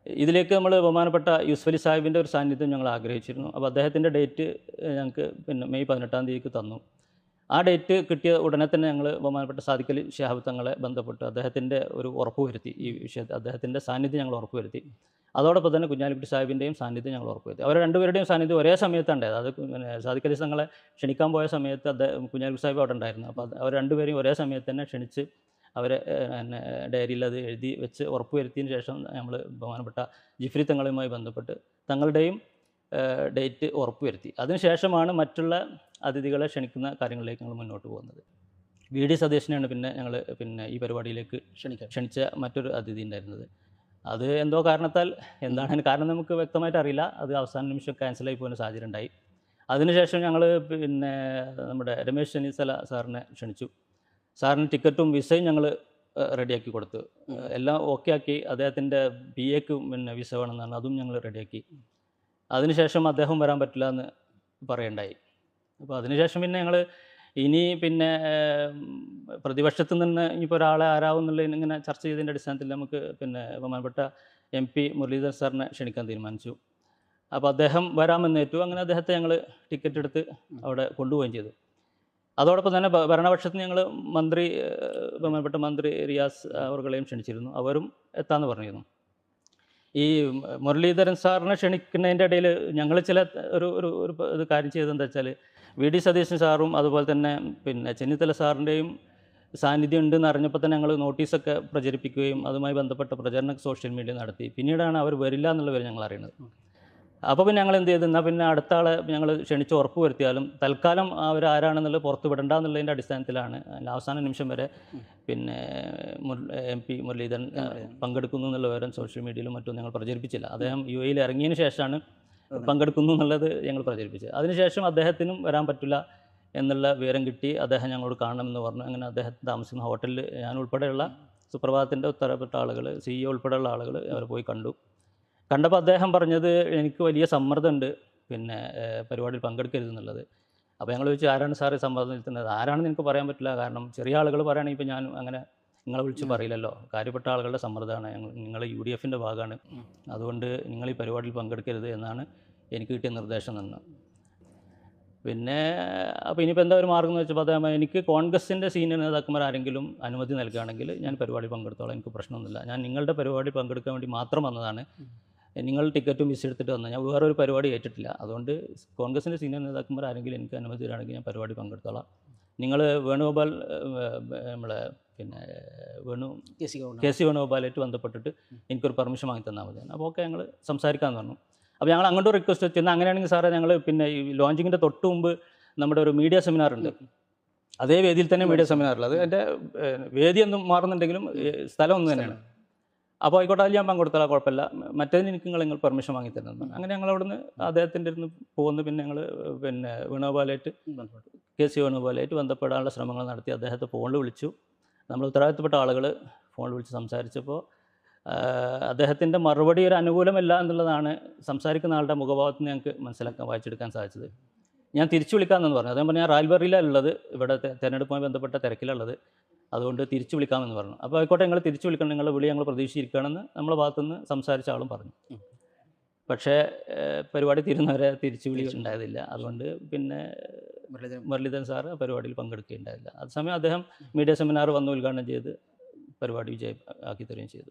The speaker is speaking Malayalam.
ഇതിലേക്ക് നമ്മൾ ബഹുമാനപ്പെട്ട യൂസഫ് അലി സാഹിബിൻ്റെ ഒരു സാന്നിധ്യം ഞങ്ങൾ ആഗ്രഹിച്ചിരുന്നു. അപ്പോൾ അദ്ദേഹത്തിൻ്റെ ഡേറ്റ് ഞങ്ങൾക്ക് പിന്നെ മെയ് 18-ാം തീയതിക്ക് തന്നു. ആ ഡേറ്റ് കിട്ടിയ ഉടനെ തന്നെ ഞങ്ങൾ ബഹുമാനപ്പെട്ട സാദിഖ് അലി ശിഹാബ് തങ്ങളെ ബന്ധപ്പെട്ട് അദ്ദേഹത്തിൻ്റെ ഒരു ഉറപ്പ് വരുത്തി, ഈ വിഷയത്തിൽ അദ്ദേഹത്തിൻ്റെ സാന്നിധ്യം ഞങ്ങൾ ഉറപ്പ് വരുത്തി. അതോടൊപ്പം തന്നെ കുഞ്ഞാലിക്കുട്ടി സാഹിബിൻ്റെയും സാന്നിധ്യം ഞങ്ങൾ ഉറപ്പ് വരുത്തി. അവർ രണ്ടുപേരുടെയും സാന്നിധ്യം ഒരേ സമയത്തുണ്ടായത്. അത് പിന്നെ സാദിഖ് അലി തങ്ങളെ ക്ഷണിക്കാൻ പോയ സമയത്ത് കുഞ്ഞാലിക്കുട്ടി സാഹിബ് അവിടെ ഉണ്ടായിരുന്നു. അപ്പോൾ അവർ രണ്ടുപേരെയും ഒരേ സമയത്ത് തന്നെ ക്ഷണിച്ച് അവരെ പിന്നെ ഡയറിയിൽ അത് എഴുതി വെച്ച് ഉറപ്പ് വരുത്തിയതിന് ശേഷം നമ്മൾ ബഹുമാനപ്പെട്ട ജിഫ്രി തങ്ങളുമായി ബന്ധപ്പെട്ട് തങ്ങളുടെയും ഡേറ്റ് ഉറപ്പ് വരുത്തി. അതിനുശേഷമാണ് മറ്റുള്ള അതിഥികളെ ക്ഷണിക്കുന്ന കാര്യങ്ങളിലേക്ക് ഞങ്ങൾ മുന്നോട്ട് പോകുന്നത്. വി.ഡി. സതീശനെയാണ് ഞങ്ങൾ ഈ പരിപാടിയിലേക്ക് ക്ഷണിച്ച മറ്റൊരു അതിഥി ഉണ്ടായിരുന്നത്. അത് എന്തോ കാരണത്താൽ, എന്താണ് അതിന് കാരണം നമുക്ക് വ്യക്തമായിട്ട് അറിയില്ല, അത് അവസാന നിമിഷം ക്യാൻസലായി പോകുന്ന സാഹചര്യം ഉണ്ടായി. അതിനുശേഷം ഞങ്ങൾ നമ്മുടെ രമേശ് ചെന്നിത്തല സാറിനെ ക്ഷണിച്ചു. സാറിന് ടിക്കറ്റും വിസയും ഞങ്ങൾ റെഡിയാക്കി കൊടുത്തു. എല്ലാം ഓക്കെ ആക്കി. അദ്ദേഹത്തിൻ്റെ BA-ക്ക് വിസ വേണമെന്നാണ്, അതും ഞങ്ങൾ റെഡിയാക്കി. അതിനുശേഷം അദ്ദേഹം വരാൻ പറ്റില്ല എന്ന് പറയണ്ടായി. അപ്പോൾ അതിനുശേഷം ഞങ്ങൾ ഇനി പ്രതിപക്ഷത്തു നിന്ന് ഇനിയിപ്പോൾ ഒരാളെ ആരാവുന്നുള്ള ഇങ്ങനെ ചർച്ച ചെയ്തതിൻ്റെ അടിസ്ഥാനത്തിൽ നമുക്ക് ബഹുമാനപ്പെട്ട MP മുരളീധരൻ സാറിനെ ക്ഷണിക്കാൻ തീരുമാനിച്ചു. അപ്പോൾ അദ്ദേഹം വരാമെന്നേറ്റു. അങ്ങനെ അദ്ദേഹത്തെ ഞങ്ങൾ ടിക്കറ്റ് എടുത്ത് അവിടെ കൊണ്ടുപോവുകയും ചെയ്തു. അതോടൊപ്പം തന്നെ ഭരണപക്ഷത്ത് ഞങ്ങൾ ബഹുമാനപ്പെട്ട മന്ത്രി റിയാസ് അവർകളെയും ക്ഷണിച്ചിരുന്നു. അവരും എത്താമെന്ന് പറഞ്ഞിരുന്നു. ഈ മുരളീധരൻ സാറിനെ ക്ഷണിക്കുന്നതിൻ്റെ ഇടയിൽ ഞങ്ങൾ ചില ഒരു കാര്യം ചെയ്തതെന്താ വെച്ചാൽ, വി.ഡി. സതീശൻ സാറും അതുപോലെ തന്നെ ചെന്നിത്തല സാറിൻ്റെയും സാന്നിധ്യം ഉണ്ടെന്ന് അറിഞ്ഞപ്പോൾ തന്നെ ഞങ്ങൾ നോട്ടീസൊക്കെ പ്രചരിപ്പിക്കുകയും അതുമായി ബന്ധപ്പെട്ട പ്രചരണം സോഷ്യൽ മീഡിയ നടത്തി. പിന്നീടാണ് അവർ വരില്ല എന്നുള്ള കാര്യം ഞങ്ങൾ അറിയുന്നത്. അപ്പോൾ ഞങ്ങൾ എന്ത് ചെയ്തു, എന്നാൽ അടുത്ത ആളെ ഞങ്ങൾ ക്ഷണിച്ച് ഉറപ്പ് വരുത്തിയാലും തൽക്കാലം അവർ ആരാണെന്നുള്ളത് പുറത്ത് വിടണ്ട എന്നുള്ളതിൻ്റെ അടിസ്ഥാനത്തിലാണ് അവസാന നിമിഷം വരെ MP മുരളീധരൻ പങ്കെടുക്കുന്നു എന്നുള്ള വിവരം സോഷ്യൽ മീഡിയയിലും മറ്റും ഞങ്ങൾ പ്രചരിപ്പിച്ചില്ല. അദ്ദേഹം UAE ഇറങ്ങിയതിന് ശേഷമാണ് പങ്കെടുക്കുന്നു എന്നുള്ളത് ഞങ്ങൾ പ്രചരിപ്പിച്ചത്. അതിനുശേഷം അദ്ദേഹത്തിനും വരാൻ പറ്റില്ല എന്നുള്ള വിവരം കിട്ടി. അദ്ദേഹം ഞങ്ങളോട് കാണണമെന്ന് പറഞ്ഞു. അങ്ങനെ അദ്ദേഹം താമസിക്കുന്ന ഹോട്ടലിൽ ഞാൻ ഉൾപ്പെടെയുള്ള സുപ്രഭാതത്തിൻ്റെ ഉത്തരപ്പെട്ട ആളുകൾ, CEO ഉൾപ്പെടെയുള്ള ആളുകൾ അവർ പോയി കണ്ടപ്പോൾ അദ്ദേഹം പറഞ്ഞത്, എനിക്ക് വലിയ സമ്മർദ്ദമുണ്ട് പരിപാടിയിൽ പങ്കെടുക്കരുതെന്നുള്ളത്. അപ്പോൾ ഞങ്ങൾ ചോദിച്ചു, ആരാണ് സാറ് സമ്മർദ്ദം ചെലുത്തുന്നത്? ആരാണെന്ന് എനിക്ക് പറയാൻ പറ്റില്ല, കാരണം ചെറിയ ആളുകൾ പറയുകയാണെങ്കിൽ ഇപ്പോൾ ഞാൻ അങ്ങനെ നിങ്ങളെ വിളിച്ച് പറയില്ലല്ലോ. കാര്യപ്പെട്ട ആളുകളുടെ സമ്മർദ്ദമാണ്, നിങ്ങൾ UDF-ൻ്റെ ഭാഗമാണ്, അതുകൊണ്ട് നിങ്ങൾ ഈ പരിപാടിയിൽ പങ്കെടുക്കരുത് എന്നാണ് എനിക്ക് കിട്ടിയ നിർദ്ദേശം നിന്ന്. അപ്പോൾ ഇനിയിപ്പോൾ എന്താ ഒരു മാർഗ്ഗം എന്ന് വെച്ചപ്പോൾ അദ്ദേഹം, എനിക്ക് കോൺഗ്രസിൻ്റെ സീനിയർ നേതാക്കന്മാർ ആരെങ്കിലും അനുമതി നൽകുകയാണെങ്കിൽ ഞാൻ പരിപാടി പങ്കെടുത്തോളാം, എനിക്ക് പ്രശ്നമൊന്നുമില്ല. ഞാൻ നിങ്ങളുടെ പരിപാടി പങ്കെടുക്കാൻ വേണ്ടി മാത്രം വന്നതാണ്. നിങ്ങൾ ടിക്കറ്റും വിസ എടുത്തിട്ട് വന്നാൽ ഞാൻ വേറൊരു പരിപാടി ഏറ്റിട്ടില്ല. അതുകൊണ്ട് കോൺഗ്രസിൻ്റെ സീനിയർ നേതാക്കന്മാർ ആരെങ്കിലും എനിക്ക് അനുമതി തരാണെങ്കിൽ ഞാൻ പരിപാടി പങ്കെടുത്തോളാം. നിങ്ങൾ വേണുഗോപാൽ നമ്മളെ KC വേണുഗോപാലായിട്ട് ബന്ധപ്പെട്ടിട്ട് എനിക്കൊരു പെർമിഷൻ വാങ്ങി തന്നാൽ മതി. അപ്പോൾ ഓക്കെ, ഞങ്ങൾ സംസാരിക്കാമെന്ന് പറഞ്ഞു. അപ്പോൾ ഞങ്ങൾ അങ്ങോട്ട് റിക്വസ്റ്റ് വെച്ചിരുന്നു, അങ്ങനെയാണെങ്കിൽ സാറേ ഞങ്ങൾ ഈ ലോഞ്ചിങ്ങിൻ്റെ തൊട്ട് മുമ്പ് നമ്മുടെ ഒരു മീഡിയ സെമിനാർ ഉണ്ട്, അതേ വേദിയിൽ തന്നെ മീഡിയ സെമിനാറുള്ളത്. എൻ്റെ വേദി ഒന്നും മാറുന്നുണ്ടെങ്കിലും സ്ഥലം ഒന്ന് തന്നെയാണ്. അപ്പോൾ ആയിക്കോട്ടെ, അതിൽ ഞാൻ പങ്കെടുത്താൽ കുഴപ്പമില്ല, മറ്റേതിന് എനിക്ക് നിങ്ങൾ പെർമിഷൻ വാങ്ങി തരുന്നു. അങ്ങനെ ഞങ്ങൾ അവിടുന്ന് അദ്ദേഹത്തിൻ്റെ അടുത്ത് പോകുന്നു. ഞങ്ങൾ വേണുഗോപാലായിട്ട് KC വേണുഗോപാലായിട്ട് ബന്ധപ്പെടാനുള്ള ശ്രമങ്ങൾ നടത്തി. അദ്ദേഹത്തെ ഫോണിൽ വിളിച്ചു. നമ്മൾ ഉത്തരവാദിത്തപ്പെട്ട ആളുകൾ ഫോണിൽ വിളിച്ച് സംസാരിച്ചപ്പോൾ അദ്ദേഹത്തിൻ്റെ മറുപടി ഒരു അനുകൂലമല്ല എന്നുള്ളതാണ് സംസാരിക്കുന്ന ആളുടെ മുഖഭാവത്തിൽ നിന്ന് ഞങ്ങൾക്ക് വായിച്ചെടുക്കാൻ സാധിച്ചത്. ഞാൻ തിരിച്ചു വിളിക്കാമെന്ന് പറഞ്ഞു. അദ്ദേഹം പറഞ്ഞു, ഞാൻ റാൽബറിയിലാണ് ഉള്ളത്, ഇവിടെ തെരഞ്ഞെടുപ്പുമായി ബന്ധപ്പെട്ട തിരക്കിലുള്ളത്, അതുകൊണ്ട് തിരിച്ചു വിളിക്കാമെന്ന് പറഞ്ഞു. അപ്പോൾ ആയിക്കോട്ടെ, നിങ്ങൾ തിരിച്ചു വിളിക്കണം, നിങ്ങളുടെ വിളി ഞങ്ങൾ പ്രതീക്ഷിച്ചിരിക്കുകയാണെന്ന് നമ്മളെ ഭാഗത്തുനിന്ന് സംസാരിച്ച ആളും പറഞ്ഞു. പക്ഷേ പരിപാടി തീരുന്നവരെ തിരിച്ചു വിളി ഉണ്ടായതില്ല. അതുകൊണ്ട് മുരളീധരൻ സാറ് പരിപാടിയിൽ പങ്കെടുക്കുകയുണ്ടായില്ല. അതേസമയം അദ്ദേഹം മീഡിയ സെമിനാർ വന്ന് ഉദ്ഘാടനം ചെയ്ത് പരിപാടി ആക്കി തരികയും ചെയ്തു.